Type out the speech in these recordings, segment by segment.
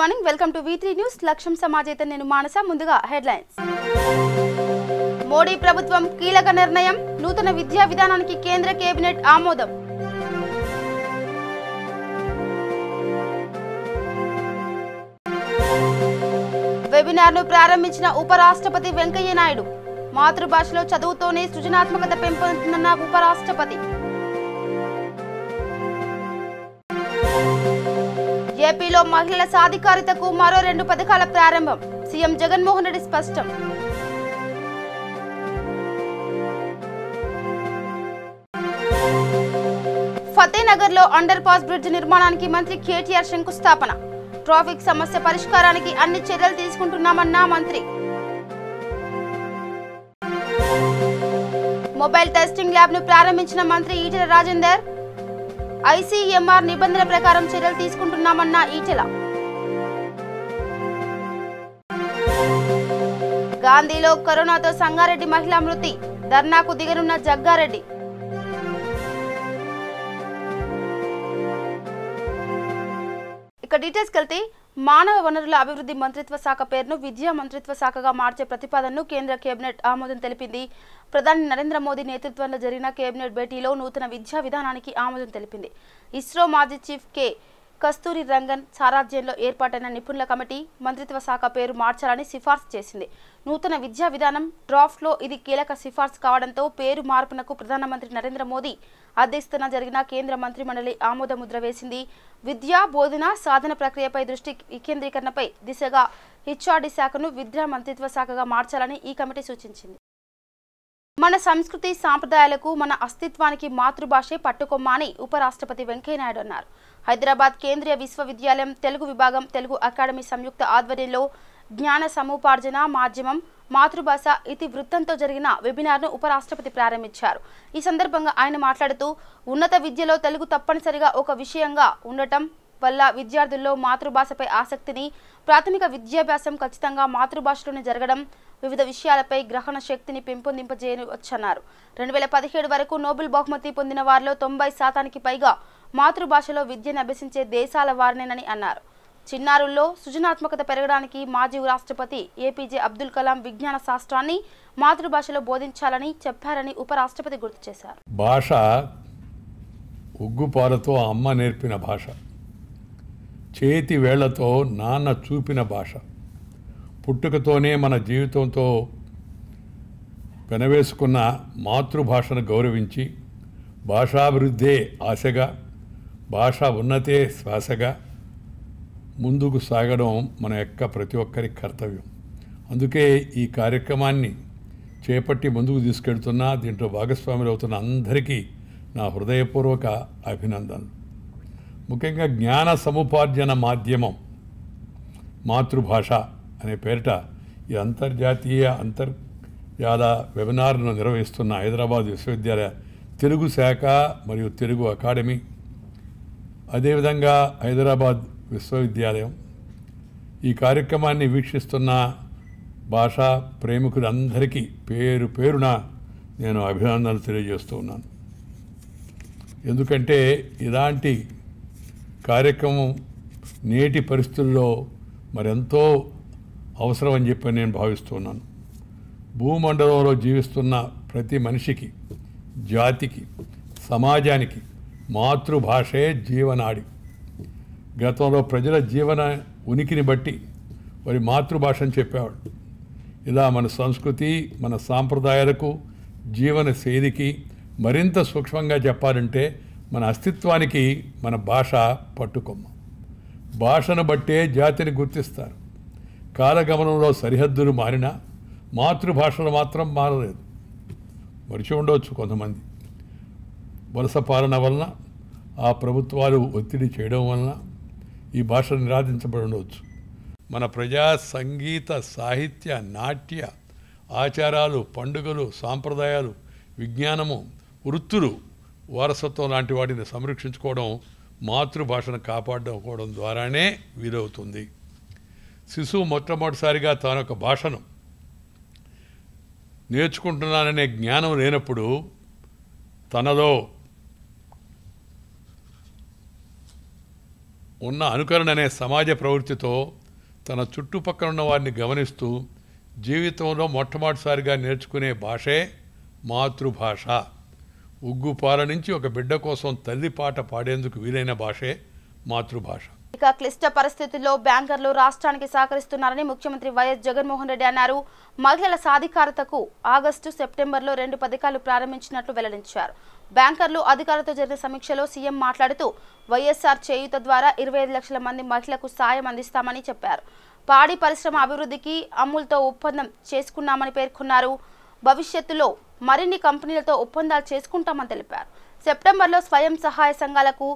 Morning welcome to V3 news లక్ష్యం సమాజైతే నేను మానస ముందుగా హెడ్లైన్స్ మోడీ ప్రభుత్వం కీలక నిర్ణయం నూతన విద్యా విధానానికి కేంద్ర కేబినెట్ ఆమోదం వెబినార్ను ప్రారంభించిన ఉపరాష్ట్రపతి వెంకయ్య నాయుడు మాతృభాషలో చదువుతోనే సృజనాత్మకత పెంపొందుతుందన్న ఉపరాష్ట్రపతి ఏపీలో మహిళల సాధికారితకు మరో 2 పథకాల ప్రారంభం సీఎం జగన్మోహన్ రెడ్డి స్పష్టం ఫతేనగర్లో అండర్ పాస్ బ్రిడ్జ్ నిర్మాణానికి మంత్రి కేటీఆర్ శంకుస్థాపన ట్రాఫిక్ సమస్య పరిష్కారానికి అన్ని చర్యలు తీసుకుంటున్నామన్న మంత్రి మొబైల్ టెస్టింగ్ ల్యాబ్ ను ప్రారంభించిన మంత్రి ఈటెల రాజేందర్ ICMR నిబంధనల ప్రకారం చర్యలు తీసుకుంటున్నామన్న ఈటెల గాంధీలో కరోనాతో సంగారెడ్డి మహిళా మృతి ధర్నాకు దిగనున్న జగ్గారెడ్డి ఇక డీటెయిల్స్ కలితే మానవ వనరుల అభివృద్ధి మంత్రిత్వ శాఖ పేరును విద్యా మంత్రిత్వ శాఖగా మార్చే ప్రతిపాదనను కేంద్ర కేబినెట్ ఆమోదం తెలిపింది. ప్రధాని నరేంద్ర మోదీ నేతృత్వంలో జరిగిన కేబినెట్ భేటీలో నూతన విద్యా విధానానికి ఆమోదం తెలిపింది. ఇస్రో మాజీ చీఫ్ కె కస్తూరి రంగన్ సారథ్యంలో ఏర్పాటైన నిపుణుల కమిటీ మంత్రిత్వ శాఖ పేరు మార్చాలని సిఫార్సు చేసింది. నూతన విద్యా విధానం డ్రాఫ్ట్లో ఇది కీలక సిఫార్సు కావడంతో పేరు మార్పునకు ప్రధానమంత్రి నరేంద్ర మోదీ అధ్యక్షతన జరిగిన కేంద్ర మంత్రిమండలి ఆమోద ముద్ర వేసింది. విద్యా బోధన సాధన ప్రక్రియపై దృష్టి వికేంద్రీకరణపై దిశగా HRD శాఖను విద్యా మంత్రిత్వ శాఖగా మార్చాలని ఈ కమిటీ సూచించింది. మన సంస్కృతి సాంప్రదాయాలకు మన అస్తిత్వానికి మాతృభాషే పట్టుకొమ్మ అని ఉపరాష్ట్రపతి వెంకయ్యనాయుడు అన్నారు. హైదరాబాద్ కేంద్రీయ విశ్వవిద్యాలయం తెలుగు విభాగం తెలుగు అకాడమీ సంయుక్త ఆధ్వర్యంలో జ్ఞాన సముపార్జన మాధ్యమం మాతృభాష ఇతివృత్తంతో జరిగిన వెబినార్ను ఉపరాష్ట్రపతి ప్రారంభించారు. ఈ సందర్భంగా ఆయన మాట్లాడుతూ ఉన్నత విద్యలో తెలుగు తప్పనిసరిగా ఒక విషయంగా ఉండటం వల్ల విద్యార్థుల్లో మాతృభాషపై ఆసక్తిని ప్రాథమిక విద్యాభ్యాసం ఖచ్చితంగా మాతృభాషలోనే జరగడం వివిధ విషయాలపై గ్రహణ శక్తిని పెంపొందింపజేయవచ్చన్నారు. 2017 వరకు నోబెల్ బహుమతి పొందిన వారిలో 90% పైగా మాతృభాషలో విద్యను అభ్యసించే దేశాల వారినేనని అన్నారు. చిన్నారుల్లో సృజనాత్మకత పెరగడానికి మాజీ రాష్ట్రపతి APJ అబ్దుల్ కలాం విజ్ఞాన శాస్త్రాన్ని మాతృభాషలో బోధించాలని చెప్పారని ఉపరాష్ట్రపతి గుర్తు చేశారు. భాష ఉగ్గుపాలతో అమ్మ నేర్పిన భాష, చేతి వేళ్లతో నాన్న చూపిన భాష, పుట్టుకతోనే మన జీవితంతో పెనవేసుకున్న మాతృభాషను గౌరవించి భాషాభివృద్ధే ఆశగా భాషా ఉన్నతే శ్వాసగా ముందుకు సాగడం మన యొక్క ప్రతి ఒక్కరి కర్తవ్యం. అందుకే ఈ కార్యక్రమాన్ని చేపట్టి ముందుకు తీసుకెళ్తున్న దీంట్లో భాగస్వాములు అవుతున్న అందరికీ నా హృదయపూర్వక అభినందనలు. ముఖ్యంగా జ్ఞాన సముపార్జన మాధ్యమం మాతృభాష అనే పేరిట ఈ అంతర్జాల వెబినార్ను నిర్వహిస్తున్న హైదరాబాద్ విశ్వవిద్యాలయ తెలుగు శాఖ మరియు తెలుగు అకాడమీ, అదేవిధంగా హైదరాబాద్ విశ్వవిద్యాలయం ఈ కార్యక్రమాన్ని వీక్షిస్తున్న భాషా ప్రేమికులందరికీ పేరు పేరున నేను అభినందనలు తెలియజేస్తూ ఉన్నాను. ఎందుకంటే ఇలాంటి కార్యక్రమం నేటి పరిస్థితుల్లో మరెంతో అవసరం అని చెప్పి నేను భావిస్తున్నాను. భూమండలంలో జీవిస్తున్న ప్రతి మనిషికి, జాతికి, సమాజానికి మాతృభాషే జీవనాడి. గతంలో ప్రజల జీవన ఉనికిని బట్టి వారి మాతృభాషను చెప్పేవాడు. ఇలా మన సంస్కృతి, మన సాంప్రదాయాలకు, జీవన శైలికి మరింత సూక్ష్మంగా చెప్పాలంటే మన అస్తిత్వానికి మన భాష పట్టుకొమ్మ. భాషను బట్టే జాతిని గుర్తిస్తారు. కాలగమనంలో సరిహద్దులు మారినా మాతృభాషలు మాత్రం మారలేదు. మరిచి ఉండవచ్చు కొంతమంది. వలస పాలన వలన, ఆ ప్రభుత్వాలు ఒత్తిడి చేయడం వలన ఈ భాష నిరాధించబడి ఉండవచ్చు. మన ప్రజా సంగీత, సాహిత్య, నాట్య ఆచారాలు, పండుగలు, సాంప్రదాయాలు, విజ్ఞానము, వృత్తులు, వారసత్వం లాంటి వాటిని సంరక్షించుకోవడం, మాతృభాషను కాపాడుకోవడం ద్వారానే వీలవుతుంది. శిశువు మొట్టమొదటిసారిగా తానొక భాషను నేర్చుకుంటున్నాననే జ్ఞానం లేనప్పుడు తనలో ఉన్న అనుకరణ అనే సమాజ ప్రవృత్తితో తన చుట్టుపక్కల ఉన్న వారిని గమనిస్తూ జీవితంలో మొట్టమొదటిసారిగా నేర్చుకునే భాషే మాతృభాష. ఉగ్గుపాల నుంచి ఒక బిడ్డ కోసం తల్లి పాట పాడేందుకు వీలైన భాషే మాతృభాష. ఇక క్లిష్ట పరిస్థితుల్లో బ్యాంకర్లు రాష్ట్రానికి సహకరిస్తున్నారని ముఖ్యమంత్రి వైఎస్ జగన్మోహన్ రెడ్డి అన్నారు. మహిళల సాధికారతకు ఆగస్టు సెప్టెంబర్లో 2 పథకాలు ప్రారంభించినట్లు వెల్లడించారు. బ్యాంకర్లు అధికారులతో జరిగిన సమీక్షలో సీఎం మాట్లాడుతూ వైఎస్ఆర్ చేయూత ద్వారా 25 లక్షల మంది మహిళలకు సాయం అందిస్తామని చెప్పారు. పాడి పరిశ్రమ అభివృద్ధికి అమూల్తో ఒప్పందం చేసుకున్నామని పేర్కొన్నారు. భవిష్యత్తులో మరిన్ని కంపెనీలతో ఒప్పందాలు చేసుకుంటామని తెలిపారు. సెప్టెంబర్లో స్వయం సహాయ సంఘాలకు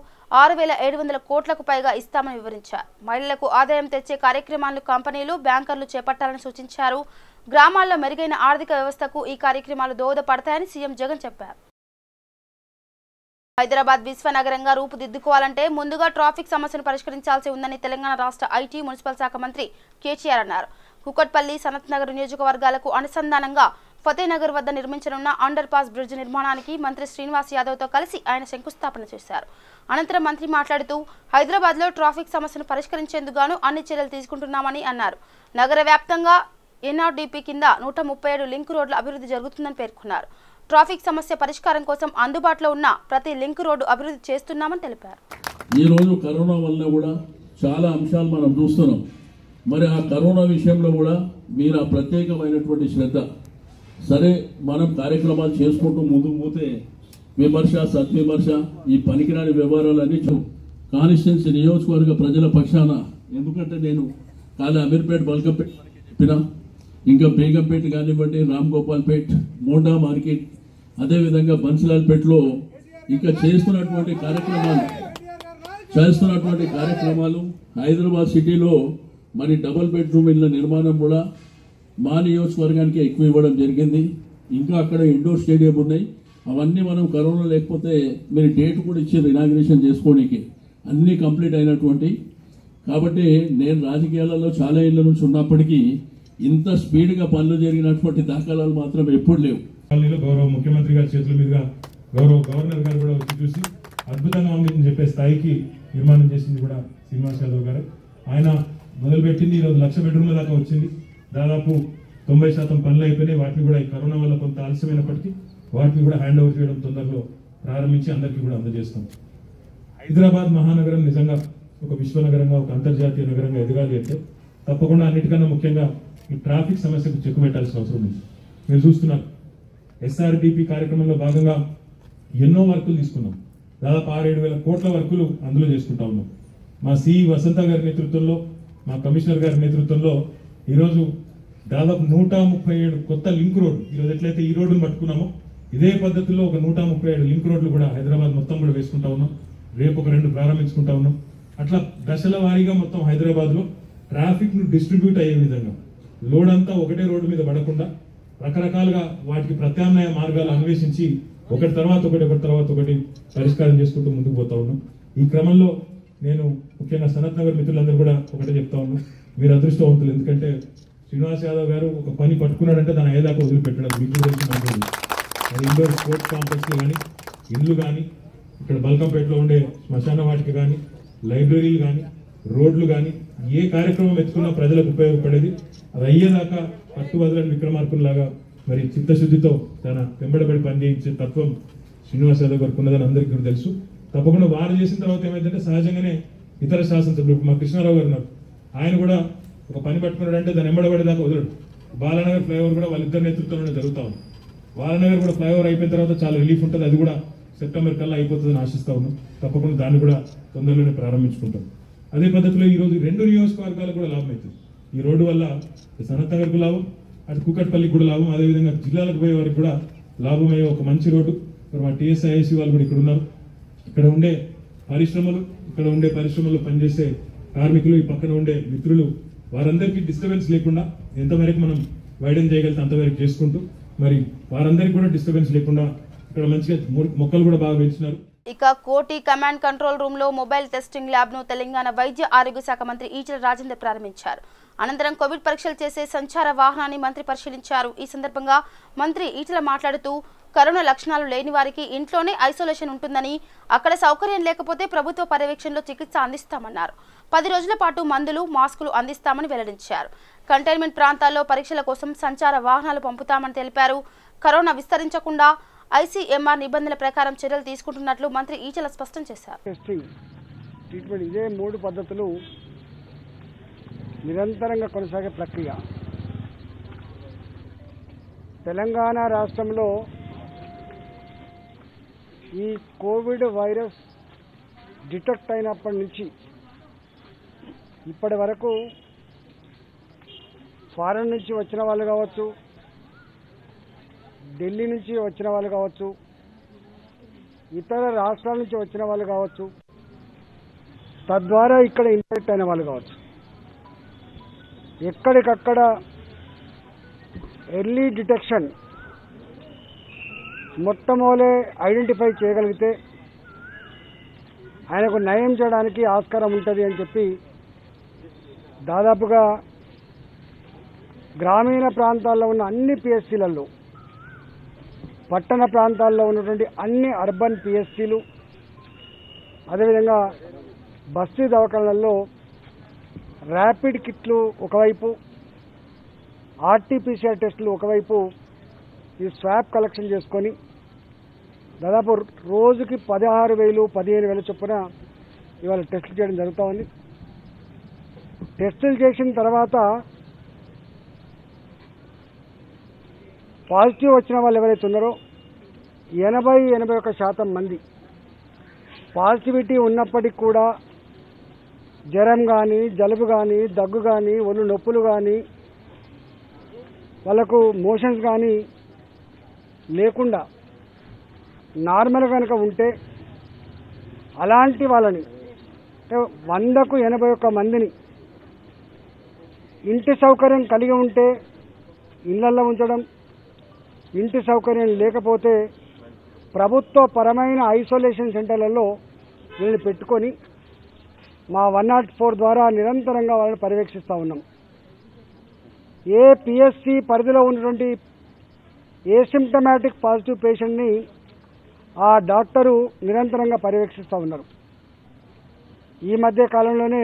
6,700 కోట్లకు పైగా ఇస్తామని వివరించారు. మహిళలకు ఆదాయం తెచ్చే కార్యక్రమాలను కంపెనీలు, బ్యాంకర్లు చేపట్టాలని సూచించారు. గ్రామాల్లో మెరుగైన ఆర్థిక వ్యవస్థకు ఈ కార్యక్రమాలు దోహదపడతాయని సీఎం జగన్ చెప్పారు. హైదరాబాద్ విశ్వనగరంగా రూపుదిద్దుకోవాలంటే ముందుగా ట్రాఫిక్ సమస్యను పరిష్కరించాల్సి ఉందని తెలంగాణ రాష్ట్ర ఐటీ, మున్సిపల్ శాఖ మంత్రి కేటీఆర్ అన్నారు. కుకట్పల్లి, సనత్ నగర్ నియోజకవర్గాలకు అనుసంధానంగా ఫతేనగర్ వద్ద నిర్మించనున్న అండర్ పాస్ బ్రిడ్జ్ నిర్మాణానికి మంత్రి శ్రీనివాస్ యాదవ్తో కలిసి ఆయన శంకుస్థాపన చేశారు. అనంతరం మంత్రి మాట్లాడుతూ హైదరాబాద్లో ట్రాఫిక్ సమస్యను పరిష్కరించేందుకు గాను అన్ని చర్యలు తీసుకుంటున్నామని అన్నారు. నగర వ్యాప్తంగా ఎన్ఆర్డీపీ కింద 137 లింక్ రోడ్ల అభివృద్ధి జరుగుతుందని పేర్కొన్నారు. ట్రాఫిక్ సమస్య పరిష్కారం కోసం అందుబాటులో ఉన్న ప్రతి లింక్ రోడ్డు అభివృద్ధి చేస్తున్నామని తెలిపారు. ఈ రోజు కరోనా వల్ల కూడా చాలా అంశాలు మనం చూస్తున్నాం. మరి ఆ కరోనా విషయంలో కూడా మీరు ఆ ప్రత్యేకమైనటువంటి శ్రద్ధ, సరే మనం కార్యక్రమాలు చేసుకుంటూ ముందుకు పోతే విమర్శ, సద్విమర్శ, ఈ పనికిరాని వ్యవహారాలన్నీ కాన్స్టిట్యున్సీ నియోజకవర్గ ప్రజల పక్షాన, ఎందుకంటే నేను కాలే అమీర్పేట్, బల్కంపేట్ చెప్పిన, ఇంకా బేగంపేట కానివ్వండి, రామ్ గోపాల్పేట్, మోండా మార్కెట్, అదేవిధంగా బన్సిలాల్పేటలో ఇంకా చేస్తున్నటువంటి కార్యక్రమాలు హైదరాబాద్ సిటీలో మరి డబుల్ బెడ్రూమ్ ఇళ్ల నిర్మాణం కూడా మా నియోజకవర్గానికి ఎక్కువ ఇవ్వడం జరిగింది. ఇంకా అక్కడ ఇండోర్ స్టేడియం ఉన్నాయి. అవన్నీ మనం కరోనా లేకపోతే మీరు డేట్ కూడా ఇచ్చారు ఇనాగ్రేషన్ చేసుకోవడానికి, అన్నీ కంప్లీట్ అయినటువంటి. కాబట్టి నేను రాజకీయాలలో చాలా ఏళ్ళ నుంచి ఉన్నప్పటికీ ఇంత స్పీడ్గా పనులు జరిగినటువంటి దాఖలాలు మాత్రం ఎప్పుడు లేవు. గౌరవ ముఖ్యమంత్రి గారి చేతుల మీదుగా గౌరవ గవర్నర్ గారు కూడా వచ్చి చూసి అద్భుతంగా ఉంది చెప్పే స్థాయికి నిర్మాణం చేసింది కూడా శ్రీనివాస్ యాదవ్ గారు. ఆయన మొదలుపెట్టింది ఈరోజు 1,00,000 బెడ్రూమ్ల దాకా వచ్చింది. దాదాపు 90% పనులు అయిపోయినాయి. వాటిని కూడా ఈ కరోనా వల్ల కొంత ఆలస్యమైనప్పటికీ వాటిని కూడా హ్యాండ్ ఓవర్ చేయడం తొందరలో ప్రారంభించి అందరికీ కూడా అందజేస్తాం. హైదరాబాద్ మహానగరం నిజంగా ఒక విశ్వనగరంగా, ఒక అంతర్జాతీయ నగరంగా ఎదగాలి అంటే తప్పకుండా అన్నిటికన్నా ముఖ్యంగా ఈ ట్రాఫిక్ సమస్యకు చెక్కు పెట్టాల్సిన అవసరం ఉంది. మీరు చూస్తున్నారు, ఎస్ఆర్డిపి కార్యక్రమంలో భాగంగా ఎన్నో వర్కులు తీసుకున్నాం. దాదాపు 6,000-7,000 కోట్ల వర్కులు అందులో చేసుకుంటా ఉన్నాం. మా సిఈ వసంత గారి నేతృత్వంలో, మా కమిషనర్ గారి నేతృత్వంలో ఈరోజు దాదాపు 137 కొత్త లింక్ రోడ్డు, ఈరోజు ఎట్లయితే ఈ రోడ్డును పట్టుకున్నామో ఇదే పద్ధతిలో ఒక 137 లింక్ రోడ్లు కూడా హైదరాబాద్ మొత్తం కూడా వేసుకుంటా ఉన్నాం. రేపు ఒక 2 ప్రారంభించుకుంటా ఉన్నాం. అట్లా దశల వారీగా మొత్తం హైదరాబాద్లో ట్రాఫిక్ ను డిస్ట్రిబ్యూట్ అయ్యే విధంగా, లోడ్ అంతా ఒకటే రోడ్డు మీద పడకుండా రకరకాలుగా వాటికి ప్రత్యామ్నాయ మార్గాలు అన్వేషించి ఒకటి తర్వాత ఒకటి పరిష్కారం చేసుకుంటూ ముందుకు పోతా ఉన్నాం. ఈ క్రమంలో నేను ముఖ్యంగా సనత్ నగర్ మిత్రులందరూ కూడా ఒకటే చెప్తా ఉన్నాం, మీరు అదృష్టవంతులు. ఎందుకంటే శ్రీనివాస్ యాదవ్ గారు ఒక పని పట్టుకున్నాడంటే దాని అయ్యేదాకా వదిలిపెట్టడం. మీకు తెలిసిన ఇండోర్ స్పోర్ట్స్ కాంప్లెక్స్లు కానీ, ఇండ్లు కానీ, ఇక్కడ బల్కంపేటలో ఉండే శ్మశాన వాటిక కానీ, లైబ్రరీలు కానీ, రోడ్లు కానీ, ఏ కార్యక్రమం ఎత్తుకున్నా ప్రజలకు ఉపయోగపడేది. అది అయ్యేదాకా పట్టువదలని విక్రమార్కుల్లాగా మరి చిత్తశుద్ధితో తన వెంబడబడి పనిచేయించే తత్వం శ్రీనివాస్ యాదవ్ గారికి ఉన్నదని అందరికీ కూడా తెలుసు. తప్పకుండా వారు చేసిన తర్వాత ఏమైందంటే సహజంగానే ఇతర శాసనసభ్యులు, మా కృష్ణారావు గారు ఉన్నారు, ఆయన కూడా ఒక పని పట్టుకున్నాడంటే దాన్ని వెంబడబడేదాకా వదలడు. బాలానగర్ ఫ్లైఓవర్ కూడా వాళ్ళిద్దరి నేతృత్వంలోనే జరుగుతూ ఉంది. బాలానగర్ కూడా ఫ్లైఓవర్ అయిపోయిన తర్వాత చాలా రిలీఫ్ ఉంటుంది. అది కూడా సెప్టెంబర్ కల్లా అయిపోతుందని ఆశిస్తా ఉన్నాం. తప్పకుండా దాన్ని కూడా తొందరలోనే ప్రారంభించుకుంటాం. అదే పద్ధతిలో ఈరోజు 2 నియోజకవర్గాలకు కూడా లాభం అవుతుంది. ఈ రోడ్డు వల్ల సనత్ నగర్కు లాభం, అటు కుకట్పల్లికి కూడా లాభం, అదేవిధంగా జిల్లాలకు పోయే వారికి కూడా లాభమయ్యే ఒక మంచి రోడ్డు. మరి మా టీఎస్ఐఐసి వాళ్ళు కూడా ఇక్కడ ఉన్నారు. ఇక్కడ ఉండే పరిశ్రమల్లో పనిచేసే కార్మికులు, ఈ పక్కన ఉండే మిత్రులు, వారందరికీ డిస్టర్బెన్స్ లేకుండా ఎంతవరకు మనం వైడెన్ చేయగలిగితే అంతవరకు చేసుకుంటూ మరి వారందరికీ కూడా డిస్టర్బెన్స్ లేకుండా ఇక్కడ మంచిగా మొక్కలు కూడా బాగా పెంచినారు. ఇక కోటి కమాండ్ కంట్రోల్ రూమ్ లో మొబైల్ టెస్టింగ్ ల్యాబ్ ను తెలంగాణ వైద్య ఆరోగ్య శాఖ మంత్రి ఈటెల రాజేందర్ ప్రారంభించారు. అనంతరం కోవిడ్ పరీక్షలు చేసే సంచార వాహనాన్ని మంత్రి పరిశీలించారు. ఈ సందర్భంగా మంత్రి ఈటెల మాట్లాడుతూ కరోనా లక్షణాలు లేని వారికి ఇంట్లోనే ఐసోలేషన్ ఉంటుందని, అక్కడ సౌకర్యం లేకపోతే ప్రభుత్వ పర్యవేక్షణలో చికిత్స అందిస్తామన్నారు. 10 రోజుల పాటు మందులు, మాస్కులు అందిస్తామని వెల్లడించారు. కంటైన్మెంట్ ప్రాంతాల్లో పరీక్షల కోసం సంచార వాహనాలు పంపుతామని తెలిపారు. కరోనా విస్తరించకుండా ఐసీఎంఆర్ నిబంధనల ప్రకారం చర్యలు తీసుకుంటున్నట్లు మంత్రి ఈటెల స్పష్టం చేశారు. ట్రీట్మెంట్ ఇదే 3 పద్ధతులు నిరంతరంగా కొనసాగే ప్రక్రియ. తెలంగాణ రాష్ట్రంలో ఈ కోవిడ్ వైరస్ డిటెక్ట్ అయినప్పటి నుంచి ఇప్పటి వరకు ఫారెన్ నుంచి వచ్చిన వాళ్ళు కావచ్చు, ఢిల్లీ నుంచి వచ్చిన వాళ్ళు కావచ్చు, ఇతర రాష్ట్రాల నుంచి వచ్చిన వాళ్ళు కావచ్చు, తద్వారా ఇక్కడ ఇన్ఫెక్ట్ అయిన వాళ్ళు కావచ్చు, ఎక్కడికక్కడ ఎర్లీ డిటెక్షన్ మొట్టమొదలే ఐడెంటిఫై చేయగలిగితే ఆయనకు నయం చేయడానికి ఆస్కారం ఉంటుంది అని చెప్పి దాదాపుగా గ్రామీణ ప్రాంతాల్లో ఉన్న అన్ని పిఎస్సీలలో, పట్టణ ప్రాంతాల్లో ఉన్నటువంటి అన్ని అర్బన్ పిఎస్సీలు, అదేవిధంగా బస్తీ దవాఖానాల్లో ర్యాపిడ్ కిట్లు ఒకవైపు, ఆర్టీపీసీఆర్ టెస్టులు ఒకవైపు ఈ స్వాబ్ కలెక్షన్ చేసుకొని దాదాపు రోజుకి 16,000, 15,000 చొప్పున ఇవాళ టెస్టులు చేయడం జరుగుతూ ఉంది. టెస్టులు చేసిన తర్వాత పాజిటివ్ వచ్చిన వాళ్ళు ఎవరైతే ఉన్నారో 80-81% మంది పాజిటివిటీ ఉన్నప్పటికీ కూడా జ్వరం కానీ, జలుబు కానీ, దగ్గు కానీ, ఒళ్ళు నొప్పులు కానీ, వాళ్ళకు మోషన్స్ కానీ లేకుండా నార్మల్ కనుక ఉంటే అలాంటి వాళ్ళని 100కు 81 మందిని ఇంటి సౌకర్యం కలిగి ఉంటే ఇళ్లల్లో ఉంచడం, ఇంటి సౌకర్యం లేకపోతే ప్రభుత్వ పరమైన ఐసోలేషన్ సెంటర్లలో వీళ్ళని పెట్టుకొని మా 104 ద్వారా నిరంతరంగా వాళ్ళని పర్యవేక్షిస్తూ ఉన్నాం. ఏ పిఎస్సి పరిధిలో ఉన్నటువంటి ఏసిమ్టమాటిక్ పాజిటివ్ పేషెంట్ని ఆ డాక్టరు నిరంతరంగా పర్యవేక్షిస్తూ ఉన్నారు. ఈ మధ్య కాలంలోనే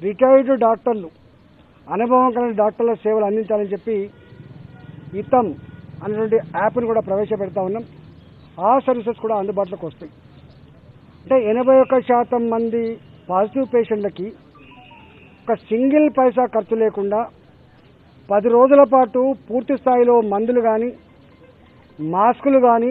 రిటైర్డ్ డాక్టర్లు, అనుభవం కలిగిన డాక్టర్ల సేవలు అందించాలని చెప్పి ఇతం అనేటువంటి యాప్ను కూడా ప్రవేశపెడతా ఉన్నాం. ఆ సర్వీసెస్ కూడా అందుబాటులోకి వస్తాయి. అంటే 81% మంది పాజిటివ్ పేషెంట్లకి ఒక సింగిల్ పైసా ఖర్చు లేకుండా 10 రోజుల పాటు పూర్తి స్థాయిలో మందులు కానీ, మాస్కులు కానీ,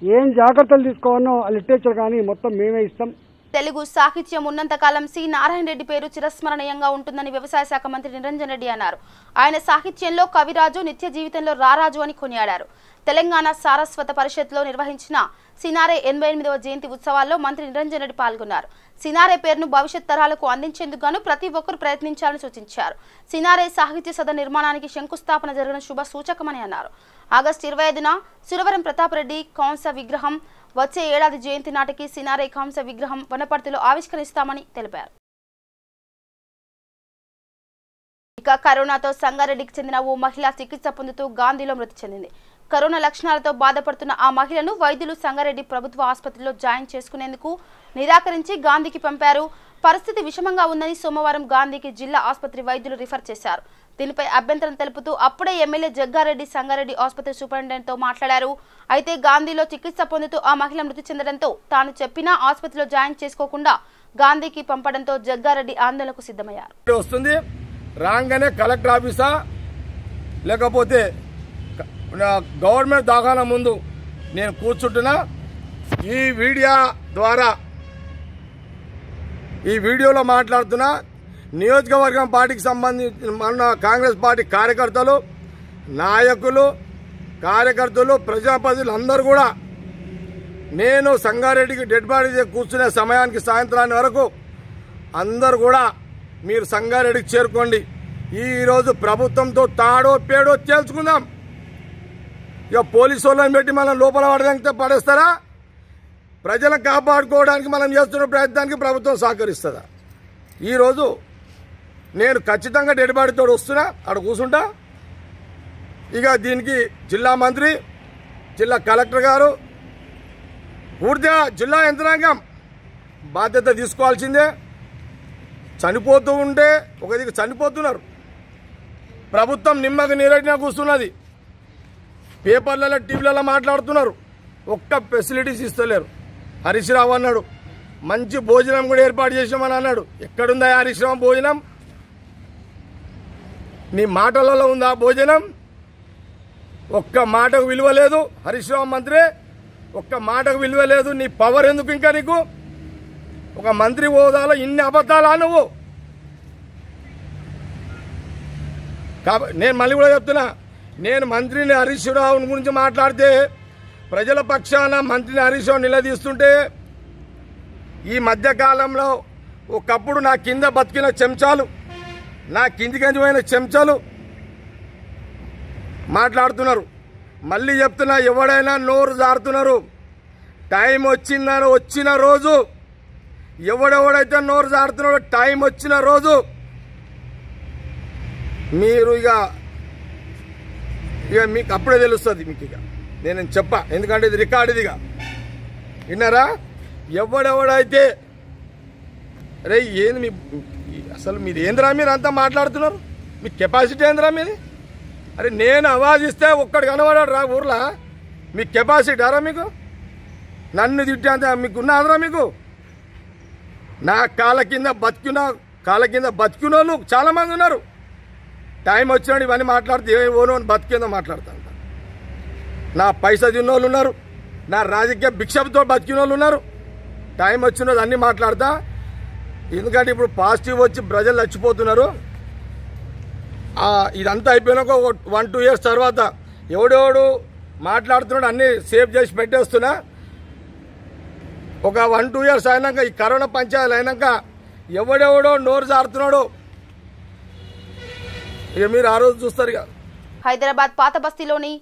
ఏం జాగ్రత్తలు తీసుకోవాలో ఆ లిటరేచర్ కానీ మొత్తం మేమే ఇస్తాం. తెలుగు సాహిత్యం ఉన్నంతకాలం సి నారాయణ రెడ్డి పేరు చిరస్మరణీయంగా ఉంటుందని వ్యవసాయ శాఖ మంత్రి నిరంజన్ రెడ్డి అన్నారు. ఆయన సాహిత్యంలో కవిరాజు, నిత్య జీవితంలో రారాజు అని కొనియాడారు. తెలంగాణ సారస్వత పరిషత్లో నిర్వహించిన సినారే 88వ జయంతి ఉత్సవాల్లో మంత్రి నిరంజన్ రెడ్డి పాల్గొన్నారు. సినారే పేరును భవిష్యత్ తరాలకు అందించేందుకు గాను ప్రతి ఒక్కరూ ప్రయత్నించాలని సూచించారు. సినారే సాహిత్య సదన్ నిర్మాణానికి శంకుస్థాపన జరిగిన శుభ సూచకమని అన్నారు. ఆగస్టు 25న సురవరం ప్రతాపరెడ్డి కాంస్య విగ్రహం, వచ్చే ఏడాది జయంతి నాటికి సినారే కాంస్య విగ్రహం వనపర్తిలో ఆవిష్కరిస్తామని తెలిపారు. ఇక కరోనాతో సంగారెడ్డికి చెందిన ఓ మహిళ చికిత్స పొందుతూ గాంధీలో మృతి చెందింది. కరోనా లక్షణాలతో బాధపడుతున్న ఆ మహిళను వైద్యులు సంగారెడ్డి ప్రభుత్వ ఆసుపత్రిలో జాయిన్ చేసుకునేందుకు నిరాకరించి గాంధీకి పంపారు. పరిస్థితి విషమంగా ఉందని సోమవారం గాంధీకి జిల్లా ఆసుపత్రి వైద్యులు రిఫర్ చేశారు. దీనిపై అభ్యంతరం తెలుపుతూ అప్పుడే ఎమ్మెల్యే జగ్గారెడ్డి సంగారెడ్డి ఆసుపత్రి సూపరింటెండెంట్తో మాట్లాడారు. అయితే గాంధీలో చికిత్స పొందుతూ ఆ మహిళ మృతి చెందడంతో తాను చెప్పినా ఆసుపత్రిలో జాయిన్ చేసుకోకుండా గాంధీకి పంపడంతో జగ్గారెడ్డి ఆందోళనకు సిద్ధమయ్యారు. వస్తుంది రాగానే కలెక్టర్ ఆఫీసా లేకపోతే గవర్నమెంట్ దాఖలా ముందు నేను కూర్చుంటున్నా. ఈ వీడియో ద్వారా ఈ వీడియోలో మాట్లాడుతున్నా నియోజకవర్గం పార్టీకి సంబంధించిన మన కాంగ్రెస్ పార్టీ కార్యకర్తలు, నాయకులు, కార్యకర్తలు, ప్రజాప్రతినిధులు అందరూ కూడా నేను సంగారెడ్డికి డెడ్ బాడీ కూర్చునే సమయానికి సాయంత్రాన్ని వరకు అందరూ కూడా మీరు సంగారెడ్డికి చేరుకోండి. ఈరోజు ప్రభుత్వంతో తాడో పేడో తేల్చుకుందాం. ఇక పోలీసు వాళ్ళని పెట్టి మనం లోపల పడడానికి పడేస్తారా? ప్రజలను కాపాడుకోవడానికి మనం చేస్తున్న ప్రయత్నానికి ప్రభుత్వం సహకరిస్తుందా? ఈరోజు నేను ఖచ్చితంగా డెడ్ బాడీతో వస్తున్నా, అక్కడ కూర్చుంటా. ఇక దీనికి జిల్లా మంత్రి జిల్లా కలెక్టర్ గారు, పూర్తిగా జిల్లా యంత్రాంగం బాధ్యత తీసుకోవాల్సిందే. చనిపోతూ ఉంటే ఒక దిక్కు చనిపోతున్నారు, ప్రభుత్వం నిమ్మకి నీరెట్టినా కూర్చున్నది, పేపర్లలో టీవీలలో మాట్లాడుతున్నారు, ఒక్క ఫెసిలిటీస్ ఇస్తలేరు. హరీష్ రావు అన్నాడు మంచి భోజనం కూడా ఏర్పాటు చేసామని అన్నాడు. ఎక్కడుందా హరీష్ రావు భోజనం? నీ మాటలలో ఉందా భోజనం? ఒక్క మాటకు విలువ లేదు. హరీష్ రావు మంత్రి ఒక్క మాటకు విలువ లేదు. నీ పవర్ ఎందుకు ఇంకా నీకు? ఒక మంత్రి హోదాలో ఇన్ని అబద్ధాలా నువ్వు? కాబట్టి నేను మళ్ళీ కూడా చెప్తున్నా, నేను మంత్రిని హరీష్ రావు గురించి మాట్లాడితే ప్రజల పక్షాన మంత్రిని హరీష్ రావు నిలదీస్తుంటే, ఈ మధ్యకాలంలో ఒకప్పుడు నా కింద బతికిన చెంచాలు, నా కిందికి పోయిన చెంచాలు మాట్లాడుతున్నారు. మళ్ళీ చెప్తున్నా, ఎవడైనా నోరు జారుతున్నారు. టైం వచ్చిన రోజు ఎవడెవడైతే నోరు జారుతున్నాడో టైం వచ్చిన రోజు మీరు ఇక మీకు అప్పుడే తెలుస్తుంది. మీకు ఇక నేను చెప్పా, ఎందుకంటే ఇది రికార్డు, ఇదిగా విన్నారా? ఎవడెవడైతే అరే ఏంది మీ అసలు మీరు ఏంద్రా మీరు అంతా మాట్లాడుతున్నారు? మీ కెపాసిటీ ఏంద్రా మీది? అరే నేను అవాజిస్తే ఒక్కడు కనబడాడు రా ఊర్లో. మీ కెపాసిటీ అరా మీకు? నన్ను తిట్టేంత మీకున్నాదరా మీకు? నా కాళ్ళ కింద బతికిన వాళ్ళు చాలామంది ఉన్నారు. టైం వచ్చినాడు ఇవన్నీ మాట్లాడితే ఓను అని బతికిందో మాట్లాడతాను. నా పైసా తిన్న వాళ్ళు ఉన్నారు, నా రాజకీయ భిక్షతో బతికిన వాళ్ళు ఉన్నారు. టైం వచ్చినది అన్నీ మాట్లాడతా. ఎందుకంటే ఇప్పుడు పాజిటివ్ వచ్చి ప్రజలు చచ్చిపోతున్నారు. ఇదంతా అయిపోయినాక 1-2 years తర్వాత ఎవడెవడు మాట్లాడుతున్నాడు అన్నీ సేవ్ చేసి పెట్టేస్తున్నా. ఒక 1-2 years అయినాక, ఈ కరోనా పంచాయతీలు అయినాక ఎవడెవడో నోరు జారుతున్నాడు ఇక మీరు ఆ రోజు చూస్తారు. ఇక హైదరాబాద్ పాత బస్తీలోని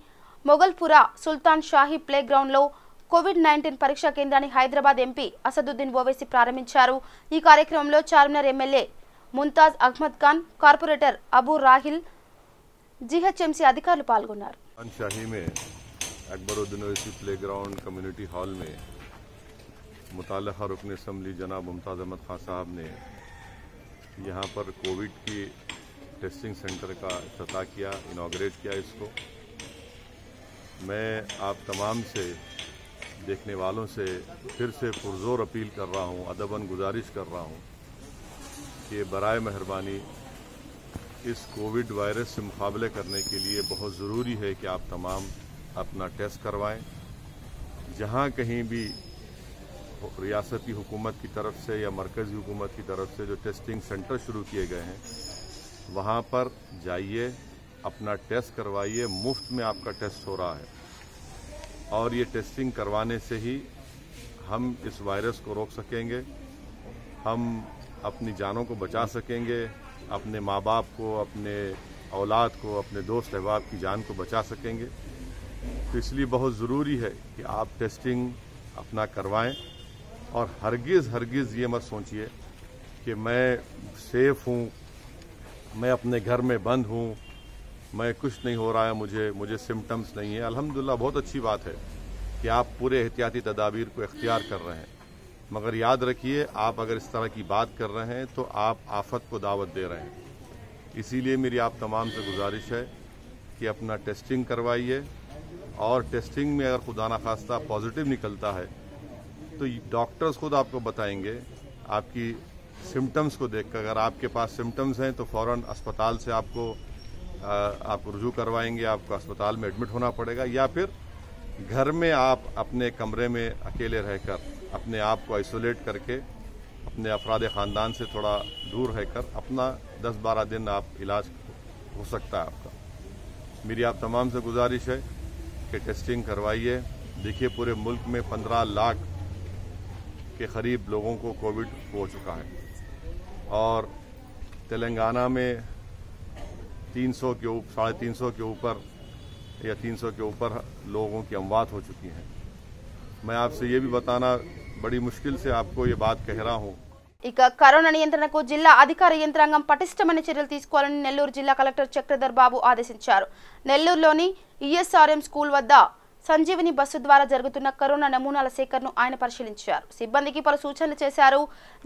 మొగల్పురా సుల్తాన్ షాహీ ప్లే గ్రౌండ్లో కోవిడ్-19 పరీక్షా కేంద్రాన్ని హైదరాబాద్ ఎంపీ అసదుద్దీన్ ఓవైసీ ప్రారంభించారు. ఈ కార్యక్రమంలో Charminar MLA Mumtaz Ahmed Khan, corporator Abu Rahil, GHMC అధికారులు పాల్గొన్నారు. शाही में Akbaruddin Owaisi play ground community hall में मुताल्लिक़ा रुकन असम्बली जनाब मुमताज़ अहमद खान साहब ने यहाँ पर कोविड की टेस्टिंग सेंटर का इफ्तिताह किया, इनाग्रेट किया इसको। मैं आप तमाम से, देखने वालों से फिर से पुरजोर अपील कर रहा हूँ, अदबन गुजारिश कर रहा हूँ कि बराए मेहरबानी इस कोविड वायरस से मुकाबले करने के लिए बहुत ज़रूरी है कि आप तमाम अपना टेस्ट करवाएं। जहाँ कहीं भी रियासती हुकूमत की तरफ से या मरकज़ी हुकूमत की तरफ से जो टेस्टिंग सेंटर शुरू किए गए हैं वहाँ पर जाइए, अपना टेस्ट करवाइए। मुफ्त में आपका टेस्ट हो रहा है और ये टेस्टिंग करवाने से ही हम इस वायरस को रोक सकेंगे, हम अपनी जानों को बचा सकेंगे, अपने माँ बाप को, अपने औलाद को, अपने दोस्त अहबाब की जान को बचा सकेंगे। तो इसलिए बहुत ज़रूरी है कि आप टेस्टिंग अपना करवाएं और हरगिज़ ये मत सोचिए कि मैं सेफ हूँ, मैं अपने घर में बंद हूँ, मैं कुछ नहीं हो रहा है, मुझे सिम्टम्स नहीं है। अल्हम्दुलिल्लाह बहुत अच्छी बात है कि आप पूरे एहतियाती तदाबीर को इख्तियार कर रहे हैं, मगर याद रखिए आप अगर इस तरह की बात कर रहे हैं तो आप आफत को दावत दे रहे हैं। इसीलिए मेरी आप तमाम से गुजारिश है कि अपना टेस्टिंग करवाइए और टेस्टिंग में अगर खुदा ना खास्ता पॉजिटिव निकलता है तो डॉक्टर्स खुद आपको बताएंगे आपकी सिम्टम्स को देखकर। अगर आपके पास सिम्टम्स हैं तो फ़ौरन अस्पताल से आपको रुजू करवाएंगे, आपको अस्पताल में एडमिट होना पड़ेगा, या फिर घर में आप अपने कमरे में अकेले रहकर अपने आप को आइसोलेट करके अपने अफराद ख़ानदान से थोड़ा दूर रहकर अपना 10-12 दिन आप इलाज हो सकता है आपका। मेरी आप तमाम से गुजारिश है कि टेस्टिंग करवाइए। देखिए पूरे मुल्क में 15 लाख के करीब लोगों को कोविड हो चुका है और तेलंगाना में 350 के ऊपर या 300 के ऊपर लोगों की अमवात हो चुकी हैं। मैं आपसे ये भी बताना बड़ी मुश्किल से आपको ये बात कह रहा हूँ। ఇక కరోనా నియంత్రణకు జిల్లా అధికార యంత్రాంగం పటిష్టమైన చర్యలు తీసుకోవాలని నెల్లూరు జిల్లా కలెక్టర్ చక్రధర్ బాబు ఆదేశించారు. నెల్లూరులోని ఈఎస్ఆర్ఎం స్కూల్ వద్ద సంజీవిని బస్సు ద్వారా జరుగుతున్న కరోనా నమూనాల సేకరణను ఆయన పరిశీలించారు. సిబ్బందికి పలు సూచనలు చేశారు.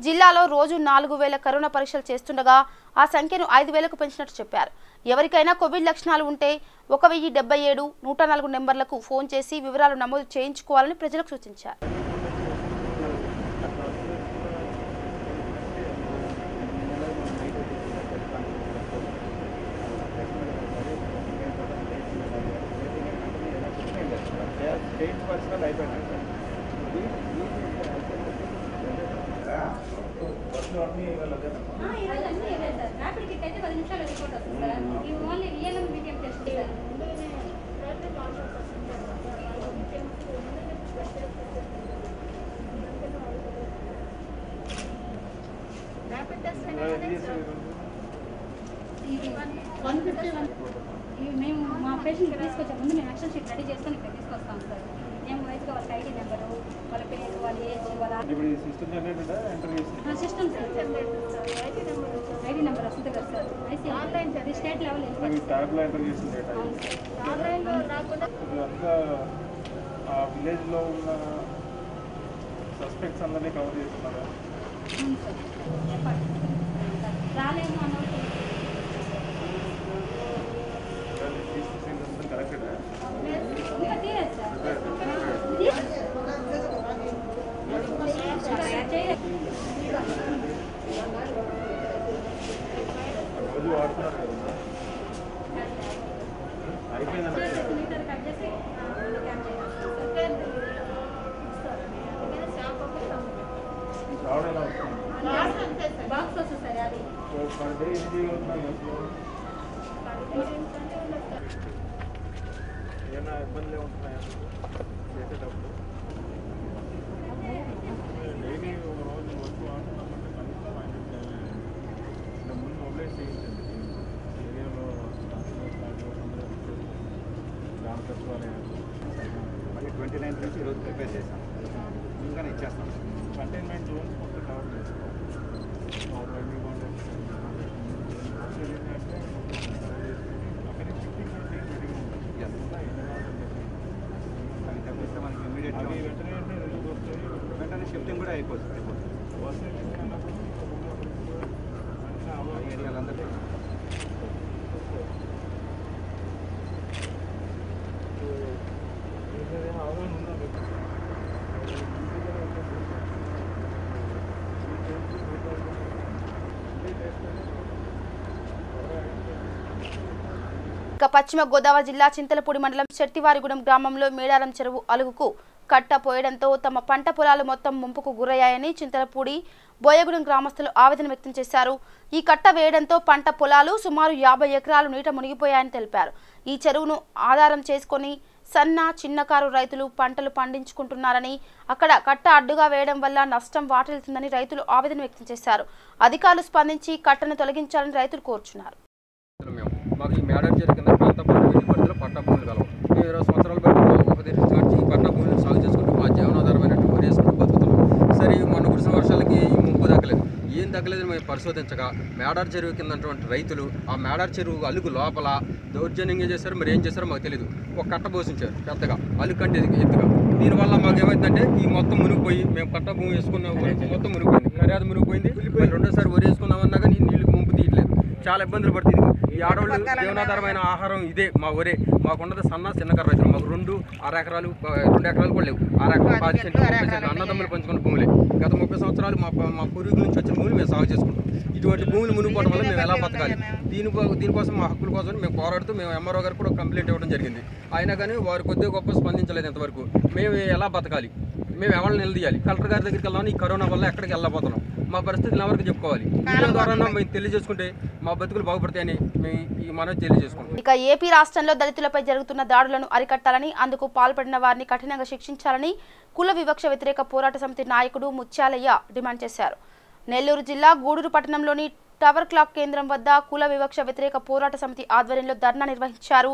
జిల్లాలో రోజు 4000 కరోనా పరీక్షలు చేస్తుండగా ఆ సంఖ్యను 5000కు పెంచినట్టు చెప్పారు. ఎవరికైనా కోవిడ్ లక్షణాలు ఉంటే 1077 104 నెంబర్లకు ఫోన్ చేసి వివరాలు నమోదు చేయించుకోవాలని ప్రజలకు సూచించారు. మేము మా పేషెంట్ తీసుకొచ్చే ముందు మేము యాక్షన్ షీట్ రెడీ చేసుకొని ఇక్కడ తీసుకొస్తాం సార్. మేము వైజ్గా వాళ్ళ ఐడి నెంబరు, వాళ్ళ పేరు, వాళ్ళ ఏజ్, వాళ్ళ సిస్టమ్ ఐడి నెంబర్ వస్తుంది కదా సార్. ఆన్లైన్ అది స్టేట్ లెవెల్ విలేజ్లో ఉన్న సస్పెక్ట్స్ అందరినీ కవర్ చేస్తున్నారా? రాలేము అన్న కరెక్టా? ఇంకా తీరదు సార్. రోజు వాడుతున్నారు కదా, అయిపోయిందా? కట్ చేసి రావడం ఎలా వస్తుంది? బాక్స్ వస్తుంది సార్. అది పర్ డే ఎన్ని చేయగలుగుతున్నాయి? ఏమైనా ఇబ్బందులు ఉంటున్నాయా చేసేటప్పుడు? డైలీ ఒక రోజు వర్క్ వాడుతున్నామంటే కనీసం ముందు మొబైలైజ్ చేయించండి. ఏరియాలో గ్రామ సచివాలయం మళ్ళీ 29 నుంచి ఈరోజు ప్రిపేర్ చేశాం, ముందుగానే ఇచ్చేస్తాం. కంటైన్మెంట్ జోన్స్ మొత్తం కవర్ చేసుకోవాలి. ఏంటంటే అక్కడి షిఫ్టింగ్ అది తప్పిస్తే మనకి ఇమీడియట్గా వెంటనే షిఫ్టింగ్ కూడా అయిపోతుంది. ఏరియాలందరికీ అవగాహన ఉందా? ఇక పశ్చిమ గోదావరి జిల్లా చింతలపూడి మండలం చెట్టివారిగూడెం గ్రామంలో మేడారం చెరువు అలుగుకు కట్ట పోయడంతో తమ పంట పొలాలు మొత్తం ముంపుకు గురయ్యాయని చింతలపూడి బోయగూడెం గ్రామస్తులు ఆవేదన వ్యక్తం చేశారు. ఈ కట్ట వేయడంతో పంట పొలాలు సుమారు 50 ఎకరాలు నీట మునిగిపోయాయని తెలిపారు. ఈ చెరువును ఆధారం చేసుకొని సన్న చిన్నకారు రైతులు పంటలు పండించుకుంటున్నారని, అక్కడ కట్ట అడ్డుగా వేయడం వల్ల నష్టం వాటిల్లుతుందని రైతులు ఆవేదన వ్యక్తం చేశారు. అధికారులు స్పందించి కట్టను తొలగించాలని రైతులు కోరుచున్నారు. మాకు ఈ మేడారం చెరువు కింద ప్రాంత పరిధిలో పట్టా భూములు కలవు. మేము 20 సంవత్సరాలు బట్టి ఉపదేశించి ఈ పట్టా భూములు సాగు చేసుకుంటూ మా జీవనాధారమైనట్టు వరేసుకుంటూ బతుకుతున్నాం. సరే మొన్న కురిసిన వర్షాలకి ఈ ముంపు దక్కలేదు. ఏం దక్కలేదని మేము పరిశోధించగా మేడారం చెరువు కిందటువంటి రైతులు ఆ మేడారం చెరువు అలుగు లోపల దౌర్జన్యంగా చేశారు. మరి ఏం చేశారో మాకు తెలియదు. ఒక కట్ట పోషించారు పెద్దగా, అలుగు కంటే ఎత్తుగా. దీనివల్ల మాకు ఏమైందంటే ఈ మొత్తం మునిగిపోయి మేము పట్టా భూమి వేసుకున్న మొత్తం మునిగిపోయింది, మర్యాద మునిగిపోయింది. రెండోసారి వరి వేసుకున్నామన్నా కానీ నీళ్ళు ముంపు తీయట్లేదు. చాలా ఇబ్బందులు పడుతుంది. ఈ ఆడవాళ్ళు జీవనాధారమైన ఆహారం ఇదే మా ఒరే. మాకున్నది సన్న చిన్నకారు రైతులు. మాకు 2 ఎకరాలు 2 ఎకరాలు కూడా లేవు. 6 ఎకరాలు 10 సెంట్లు 30 సెంట్లు అన్నదమ్ములు పంచుకున్న భూములే. గత 30 సంవత్సరాలు మా పూర్వీకుల నుంచి వచ్చిన భూములు మేము సాగు చేసుకుంటాం. ఇటువంటి భూములు మునిగిపోవడం వల్ల మేము ఎలా బతకాలి? దీనికోసం మా హక్కుల కోసం మేము పోరాడుతూ మేము ఎంఆర్ఓ గారు కూడా కంప్లైంట్ ఇవ్వడం జరిగింది. అయినా కానీ వారు కొద్దిగా గొప్ప స్పందించలేదు ఇంతవరకు. మేము ఎలా బతకాలి? మేము ఎవరిని నిలదీయాలి? కలెక్టర్ గారి దగ్గరికి వెళ్దామని ఈ కరోనా వల్ల ఎక్కడికి వెళ్ళబోతున్నాం. మా పరిస్థితులు ఎవరికి చెప్పుకోవాలి? వీడియో ద్వారా మేము తెలియజేసుకుంటే మా బతుకులు బాగుపడతాయని మేము ఈ మనం తెలియజేసుకుంటాం. ఇక ఏపీ రాష్ట్రంలో దళితులపై జరుగుతున్న దాడులను అరికట్టాలని, అందుకు పాల్పడిన వారిని కఠినంగా శిక్షించాలని కుల వివక్ష వ్యతిరేక పోరాట సమితి నాయకుడు ముత్యాలయ్య డిమాండ్ చేశారు. నెల్లూరు జిల్లా గూడూరు పట్టణంలోని టవర్ క్లాక్ కేంద్రం వద్ద కుల వివక్ష వ్యతిరేక పోరాట సమితి ఆధ్వర్యంలో ధర్నా నిర్వహించారు.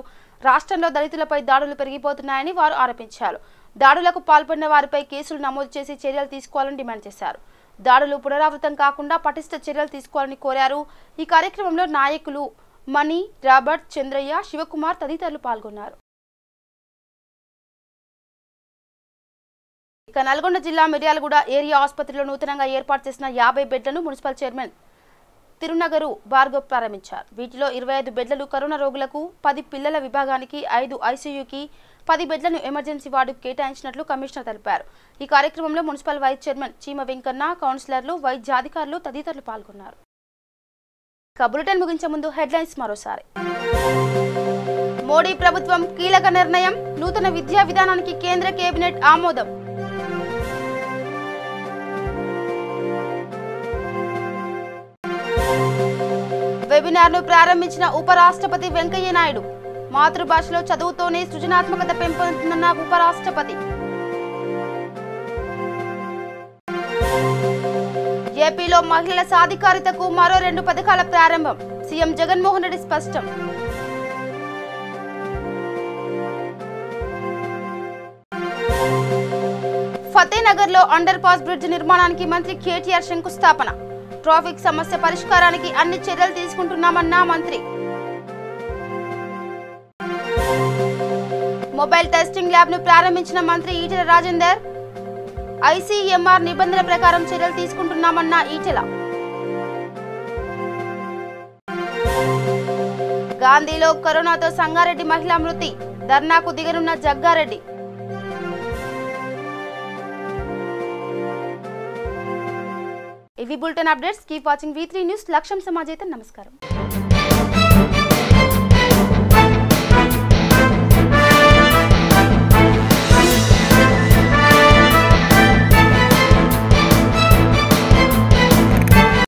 రాష్ట్రంలో దళితులపై దాడులు పెరిగిపోతున్నాయని వారు ఆరోపించారు. దాడులకు పాల్పడిన వారిపై కేసులు నమోదు చేసి చర్యలు తీసుకోవాలని డిమాండ్ చేశారు. దాడులు పునరావృతం కాకుండా పటిష్ట చర్యలు తీసుకోవాలని కోరారు. ఈ కార్యక్రమంలో నాయకులు మణి, రాబర్ట్, చంద్రయ్య, శివకుమార్ తదితరులు పాల్గొన్నారు. ఇక నల్గొండ జిల్లా మిర్యాలగూడ ఏరియా ఆసుపత్రిలో నూతనంగా ఏర్పాటు చేసిన 50 బెడ్లను మున్సిపల్ చైర్మన్ తిరునగరు భార్గవ్ ప్రారంభించారు. వీటిలో 25 బెడ్లు కరోనా రోగులకు, 10 పిల్లల విభాగానికి, 5 ఐసీయూకి, 10 బెడ్లను ఎమర్జెన్సీ వార్డుకు కేటాయించినట్లు కమిషనర్ తెలిపారు. ఈ కార్యక్రమంలో మున్సిపల్ వైస్ చైర్మన్ చీమ వెంకన్న, కౌన్సిలర్లు, వైద్యాధికారులు తదితరులు పాల్గొన్నారు. బులెటిన్ ముగించే ముందు హెడ్లైన్స్ మరోసారి. మోడీ ప్రభుత్వం కీలక నిర్ణయం, నూతన విద్యా విధానానికి కేంద్ర కేబినెట్ ఆమోదం. వెబినార్ను ప్రారంభించిన ఉపరాష్ట్రపతి వెంకయ్య నాయుడు. మాతృభాషలో చదువుతోనే సృజనాత్మకత పెంపొందుతుందన్న ఉపరాష్ట్రపతి. ఏపీలో మహిళల సాధికారితకు మరో 2 పథకాల ప్రారంభం. సీఎం జగన్మోహన్ రెడ్డి స్పష్టం. ఫతేనగర్లో అండర్ పాస్ బ్రిడ్జ్ నిర్మాణానికి మంత్రి కేటీఆర్ శంకుస్థాపన. ట్రాఫిక్ సమస్య పరిష్కారానికి అన్ని చర్యలు తీసుకుంటున్నామన్న మంత్రి. మొబైల్ టెస్టింగ్ ల్యాబ్ ను ప్రారంభించిన మంత్రి ఈటెల రాజేందర్. ఐసీఎంఆర్ నిబంధనల ప్రకారం చర్యలు తీసుకుంటున్నామన్న ఈటెల. గాంధీలో కరోనాతో సంగారెడ్డి మహిళా మృతి. ధర్నాకు దిగనున్న జగ్గారెడ్డి. ఇవి bulletin updates. Keep watching V3 news. లక్ష్యం సమాజేత. నమస్కారం.